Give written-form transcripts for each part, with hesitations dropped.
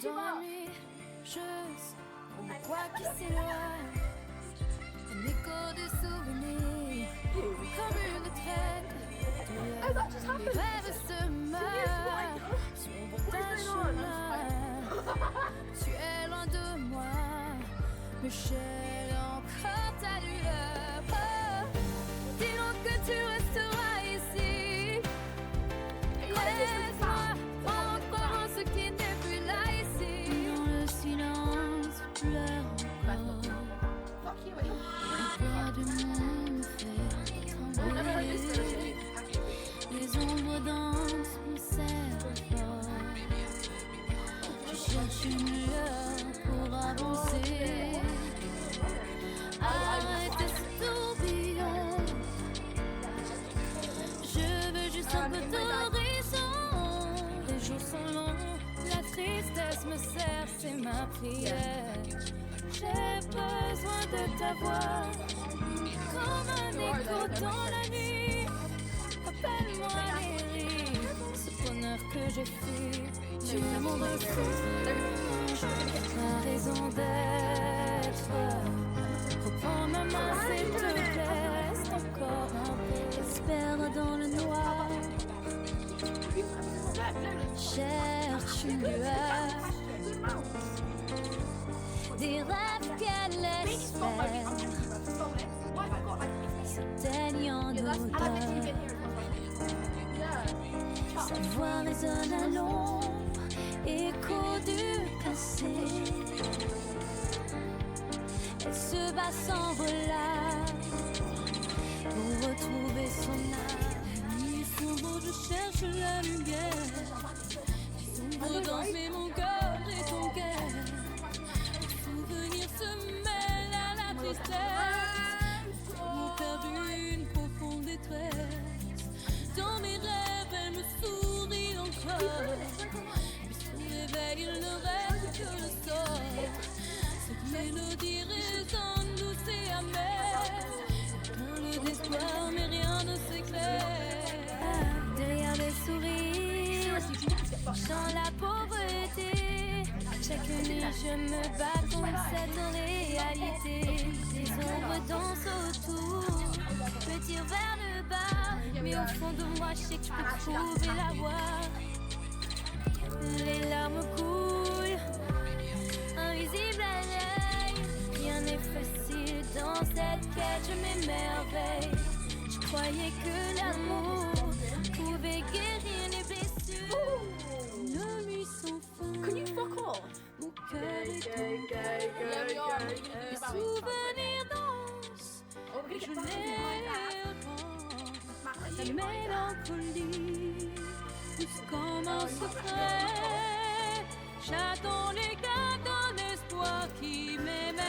Dans la nuit, on me croit qui s'éloigne. Un écho de souvenirs, comme une traîne. Mes rêves se meurent sur mon chemin. Tu es loin de moi, mais j'ai encore ta lueur. Oh, dis-donc que tu resteras ici. Laisse-moi croire en ce qui n'est plus là ici. Dans le silence, pleure encore. Le poids du monde me fait trembler. Les ombres dansent mon cerveau. Je cherche une lueur pour avancer. Arrête ce tourbillon. Je veux juste un peu d'horizon. Les jours sont longs, la tristesse me serre, c'est ma prière. J'ai besoin de ta voix, comme un écho dans la nuit. Appelle-moi les rires, ce bonheur que j'ai fui. Tu es mon refuge, ma raison d'être. Reprends ma main s'il te plaît, reste encore un peu. Espère dans le noir, cherche une lueur. Des rêves qu'elle espère s'éteignent en odeur. Sa voix résonne à l'ombre, écho du passé. Elle se bat sans relâche pour retrouver son âme. La nuit est sombre, je cherche la lumière. Les ombres dansent, mais mon cœur est en guerre. Les souvenirs se mêlent à la tristesse. J'ai perdu une profonde détresse. Dans mes rêves, elle me sourit encore. Puis se réveille, il ne reste que le sort. Cette mélodie résonne douce et amère. Plein d'espoir, mais rien ne s'éclaire. Derrière les sourires, dans la pauvreté. Chaque nuit, je me bats contre cette réalité. Les ombres dansent autour, me tirent vers le bas. Mais au fond de moi, je sais que je peux trouver la voie. Les larmes coulent, invisibles à l'œil. Rien n'est facile dans cette quête, je m'émerveille. Je croyais que l'amour pouvait guérir les blessures. Une nuit sans fin. Can you fuck off? Mon cœur est les souvenirs dansent. Et je les la mélancolie pousse comme un secret. J'attends les gars d'un espoir qui m'émerveille.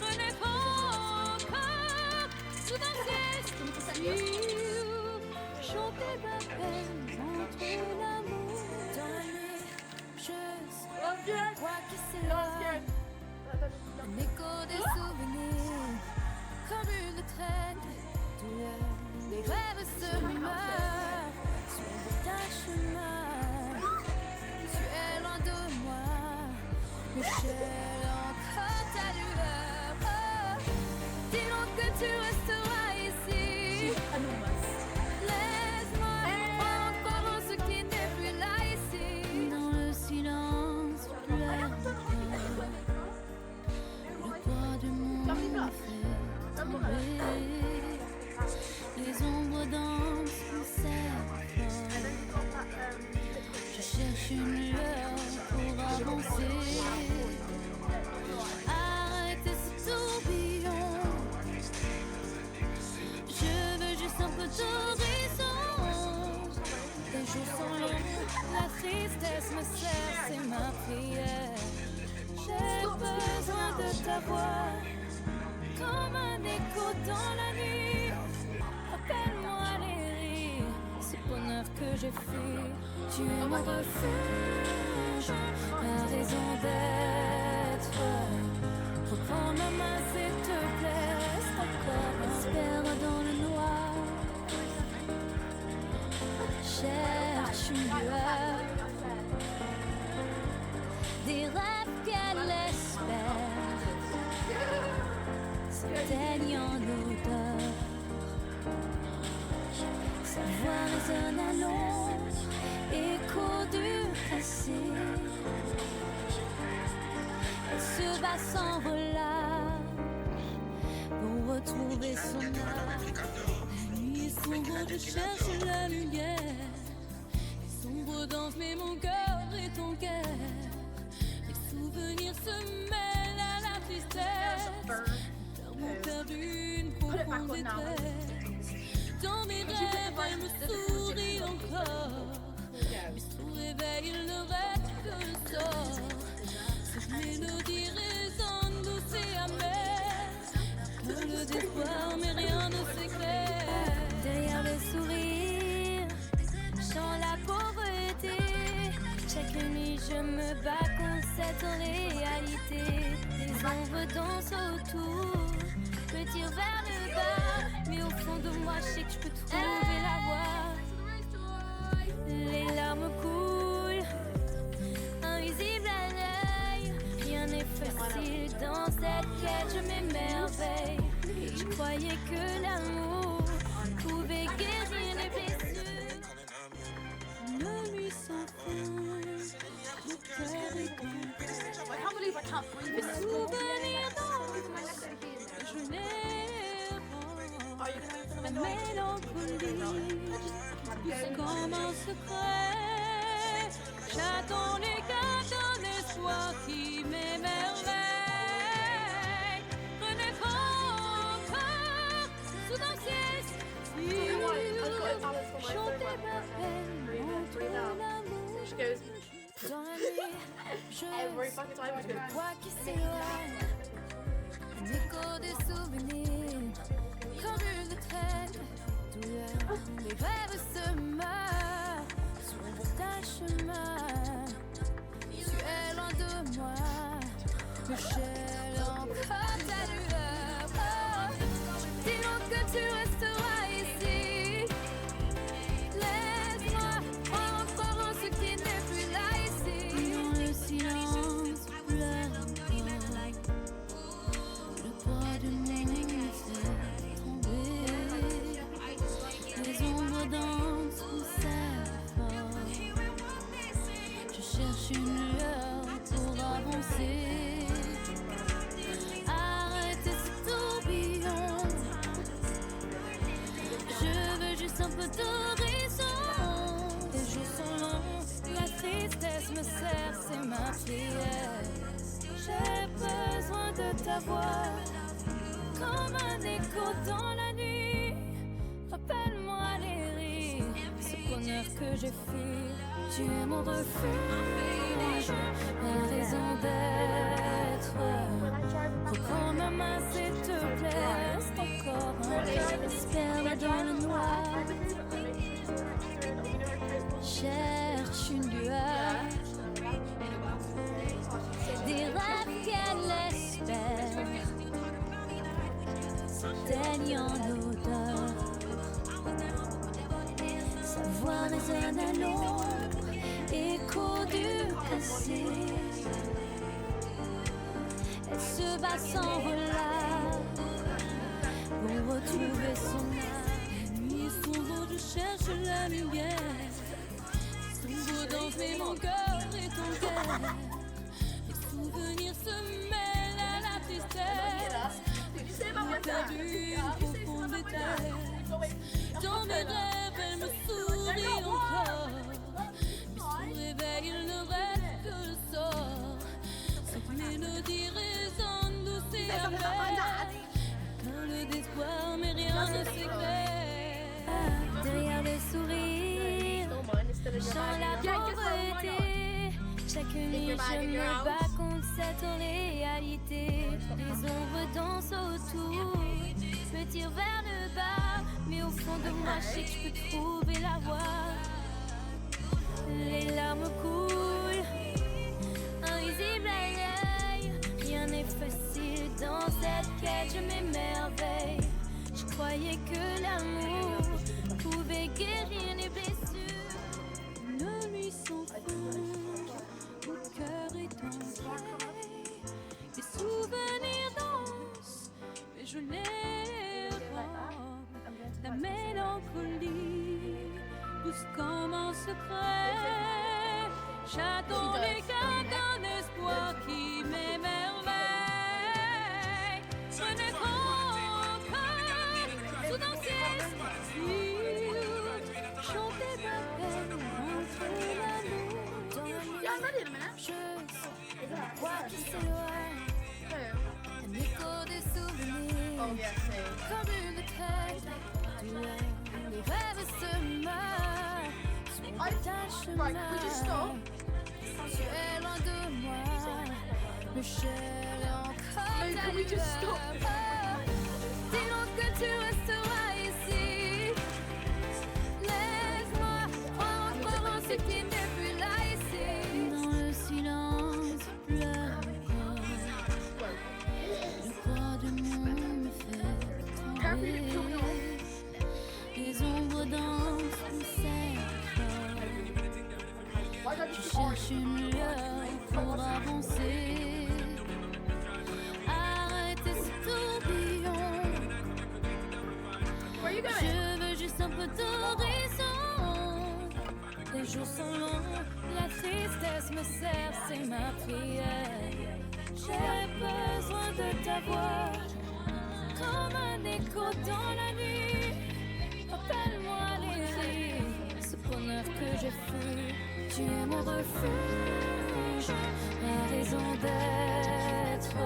Renaître encore sous un ciel style. Chanter ma peine entre l'amour. Dans la nuit, je crois qu'il s'éloigne. Un écho des souvenirs, comme une traîne. Les rêves se meurent sur le bout d'un chemin. Tu es loin de moi, mais j'ai encore ta lueur. Oh, dis-donc que tu resteras ici. Laisse-moi croire encore en ce qui n'est plus là ici. Dans le silence, pleure encore. Le poids du monde me fait tomber. Les ombres dansent mon cerveau. Je cherche une lueur pour avancer. Arrête ce tourbillon. Je veux juste un peu d'horizon. Les jours sont longs, la tristesse me serre, c'est ma prière. J'ai besoin de ta voix, comme un écho dans la nuit. Appelle-moi les rires, ce bonheur que j'ai fui. Tu es mon refuge, ma raison d'être. Reprends ma main s'il te plaît, reste encore. Espère dans le noir, cherche une lueur. baigne en odeur. Sa voix résonne à l'ombre, écho du passé. Elle se bat sans relâche pour retrouver son âme. La nuit sombre, je cherche la lumière. Les sombres dansent, mais mon cœur est en guerre. Les souvenirs se mêlent à la tristesse. Mon perdu, une profonde détresse. Dans mes rêves, elle me sourit encore. Mais sous réveil, il ne reste que le sort. Cette mélodie résonne douce et amère. Que le désespoir, mais rien ne s'éclaire. Derrière le sourire, chant la pauvreté. Chaque nuit, je me bats contre cette réalité. Les ombres dansent autour, me tirent vers le bas. Mais au fond de moi, je sais que je peux trouver la voie. Les larmes coulent, invisibles à l'œil. Rien n'est facile dans cette quête, je m'émerveille. Je croyais que l'amour pouvait guérir les blessures. Une nuit sans fin, mon cœur est complet. Les souvenirs dansent, je les rends. La mélancolie pousse comme un secret. J'attends les gars d'un espoir qui m'émerveille. Renaître encore sous un ciel sûr. Chanter ma peine entre l'amour. Dans la nuit, je vois qui s'éloigne. Un écho des souvenirs, quand je le traîne. Douleur, mes rêves se meurent sur ta chemin. Tu es loin de moi, mais j'ai encore ta lueur. Oh, dis-donc que tu resteras ici. Laisse-moi croire en ce qui n'est plus là ici. Dans le silence pleure encore. Le poids de mon fait tomber. Les ombres dansent sous sa forme. Je cherche une lueur pour avancer. Arrêtez ce tourbillon. Je veux juste un peu d'horizon. Les jours sont longs, la tristesse me serre, c'est ma prière. J'ai besoin de ta voix, comme un écho dans la nuit. Rappelle-moi les rires, ce bonheur que j'ai fui. Tu es mon refuge, ma raison d'être. Reprends ma main s'il te plaît, reste encore un peu. Espère dans le noir. Cherche une lueur, des rêves qu'elle espère. S'éteignent en odeur. Sa voix résonne à l'ombre, écho du passé. Elle se bat sans relâche pour retrouver son âme. La nuit sombre, je cherche la lumière. Sombre danse, mais mon cœur est en guerre. Les souvenirs se mêlent à la tristesse. J'ai perdu une profonde détresse. Dans mes rêves, elle me sourit encore. Mais sous réveil, il ne reste que le sort. Cette mélodie résonne douce et amère. Quand le désespoir, mais rien ne s'éclaire. Derrière le sourire, chant la pauvreté. Chaque nuit, je me bats contre cette réalité. Les ombres dansent autour, me tirent vers le bas. Mais au fond de moi, je sais que je peux trouver la voie. Les larmes coulent, invisibles à l'œil. Rien n'est facile dans cette quête, je m'émerveille. Je croyais que l'amour pouvait guérir les blessures. Une nuit sans fin, mon cœur est en paix. Les souvenirs dansent, mais je les J'attends les cas d'un espoir qui m'émerveille. Renaître encore sous un ciel si chanter ma peine entre l'amour dans la nuit. Je vois qui s'éloigne, un écho des souvenirs, comme une traite d'où les rêves se meurent. Sur un chemin, tu es loin de moi, mais je l'ai encore ta lueur. Dis-donc que tu resteras ici. Laisse-moi croire encore en ce qui n'est plus là ici. Dans le silence, pleure encore. Le poids du monde me fait trembler. Les ombres dansent mon cercle. Je cherche une lueur pour avancer. Arrêtez ce tourbillon. Je veux juste un peu d'horizon. Les jours sont longs, la tristesse me sert, c'est ma prière. J'ai besoin de ta voix, comme un écho dans la nuit. Rappelle-moi les rires, ce bonheur que j'ai fui. Tu es mon refuge, ma raison d'être.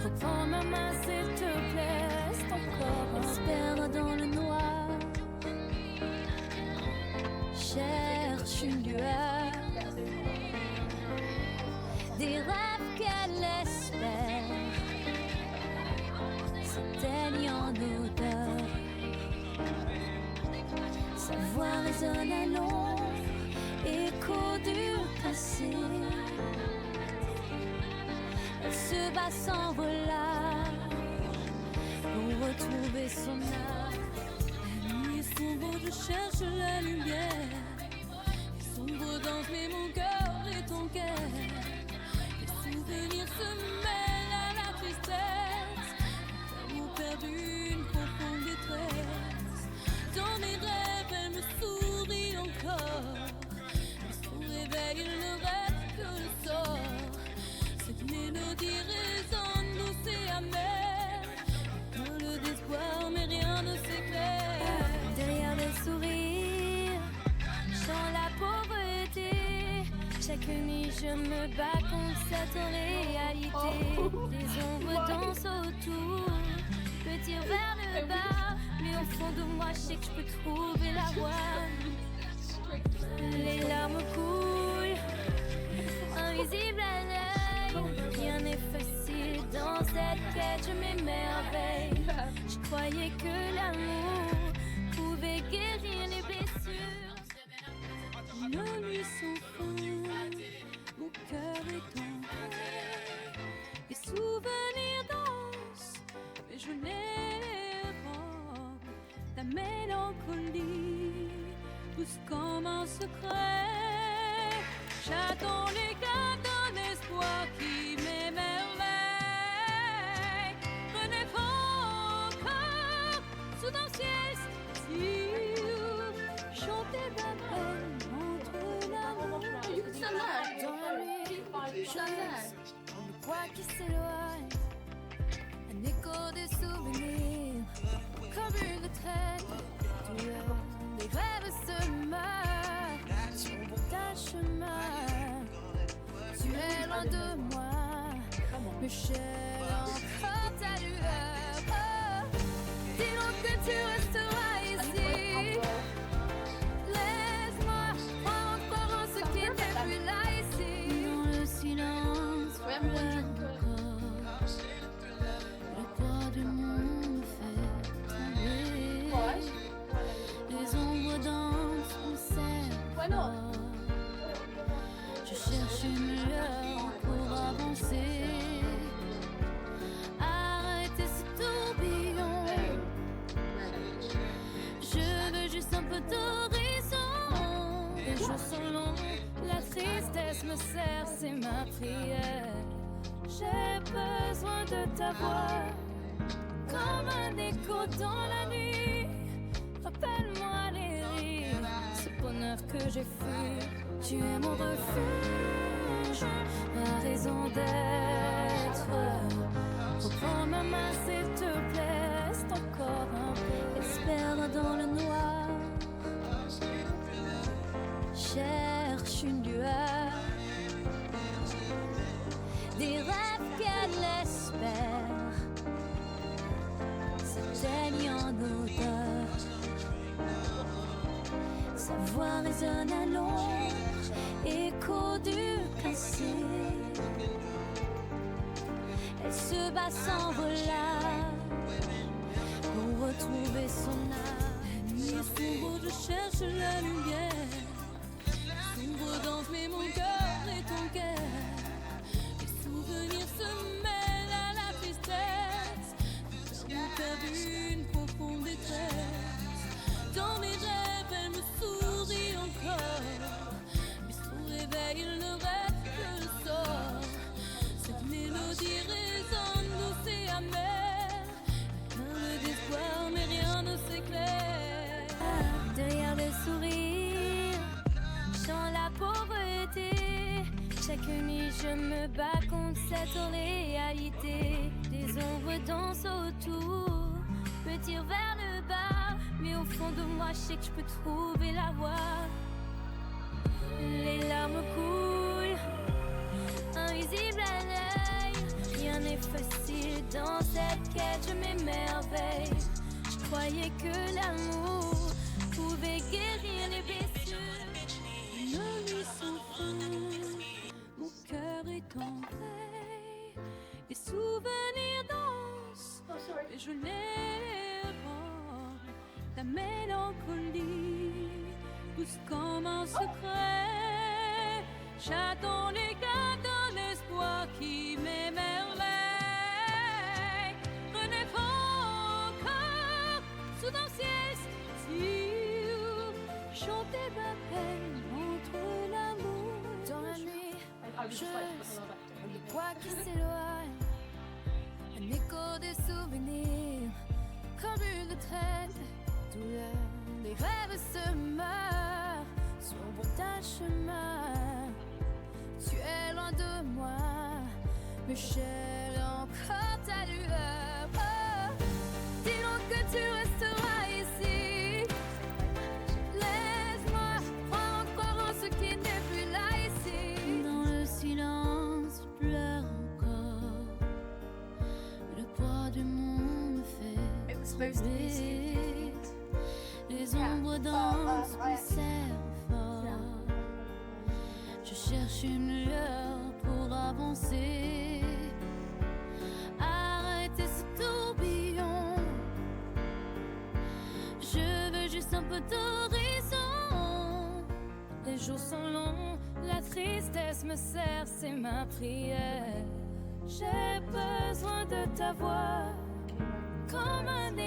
Reprends ma main s'il te plaît, reste encore. On se perd dans le noir. Cherche une lueur, des rêves qu'elle espère s'éteignent en odeur. Sa voix résonne à long, écho du passé. Elle se bat sans volage pour retrouver son âme. La nuit est sombre, je cherche la lumière. Les sombres dansent, mais mon cœur est en guerre. Les souvenirs se mêlent à la tristesse. L'amour perdu, une profonde détresse. Dans mes rêves, elle me sourit encore. Mais son réveil, il ne reste que le sort. Cette mélodie résonne douce et amère. Dans le désespoir, mais rien ne s'éclaire. Derrière le sourire, sans la pauvreté. Chaque nuit, je me bats contre cette réalité. Les ombres dansent autour, me tirent vers le bas. Mais au fond de moi, je sais que je peux trouver la voie. Les larmes coulent, invisibles à l'œil. Rien n'est facile dans cette quête, je m'émerveille. Je croyais que l'amour pouvait guérir les blessures. Nos nuits sont fin, mon cœur est en paix. Les souvenirs dansent, mais je les robe. Ta mélancolie pousse comme un secret. J'attends les cas d'un espoir qui m'émerveille. Renaître encore sous un ciel si chanter ma peine entre l'amour dans la nuit. Je vois qui s'éloigne, un écho des souvenirs, comme une traite douleur. Les rêves se meurent sur ta chemin. Tu es loin de moi, mais je l'ai encore ta lueur. Oh, dis-donc que tu resteras ici. Laisse-moi croire encore en ce qui n'est plus là ici. Dans le silence, pleure encore. Le poids du monde me fait trembler. Les ombres dansent, on sait fort. Je cherche une lueur pour avancer. Arrêtez ce tourbillon. Je veux juste un peu d'horizon. Les jours sont longs, la tristesse me sert, c'est ma prière. J'ai besoin de ta voix, comme un écho dans la nuit. Rappelle-moi les rires, ce bonheur lumière que j'ai fui. Tu es mon refuge, ma raison d'être. Reprends ma main s'il te plaît, reste encore un peu. Espère dans le noir, cherche une lueur, des rêves qu'elle espère s'éteignent en odeur. Sa voix résonne à l'ombre, écho du passé. Elle se bat sans relâche pour retrouver son âme. La nuit est sombre, je cherche la lumière. Sombre danse, mais mon cœur est ton cœur. Les souvenirs se mêlent à la tristesse. J'ai perdu une profonde détresse. Dans mes rêves, elle me sourit encore. Mais son réveil, il ne reste que le sort. Cette mélodie résonne douce et amère. Plein d'espoir, mais rien ne s'éclaire. Derrière le sourire, dans la pauvreté, chaque nuit je me bats contre cette réalité. Des ombres dansent autour, me tirent vers le bas, mais au fond de moi je sais que je peux trouver la voie. Les larmes coulent, invisibles à l'œil. Rien n'est facile dans cette quête, je m'émerveille. Je croyais que l'amour pouvait guérir les blessures. Une nuit sans fin, mon cœur est en veille. Les souvenirs dansent, et je les vois. La mélancolie pousse comme un secret. J'attends les gars d'un espoir qui m'émerveille. Renaître encore sous un ciel subtil, chanter ma peine entre l'amour. Dans la nuit, je le poids qui s'éloigne, un écho des souvenirs, comme une traîne, douleur. Les rêves se meurent sur le bout d'un chemin. Tu es loin de moi, mais j'ai encore ta lueur. Oh, dis-donc que tu resteras ici. Laisse-moi croire encore en ce qui n'est plus là ici. Dans le silence, je pleure encore. Le poids du monde me fait tomber. Les ombres dansent, me serrent fort. Je cherche une lueur pour avancer. Arrêtez ce tourbillon. Je veux juste un peu d'horizon. Les jours sont longs, la tristesse me serre, c'est ma prière. J'ai besoin de ta voix, comme un écho.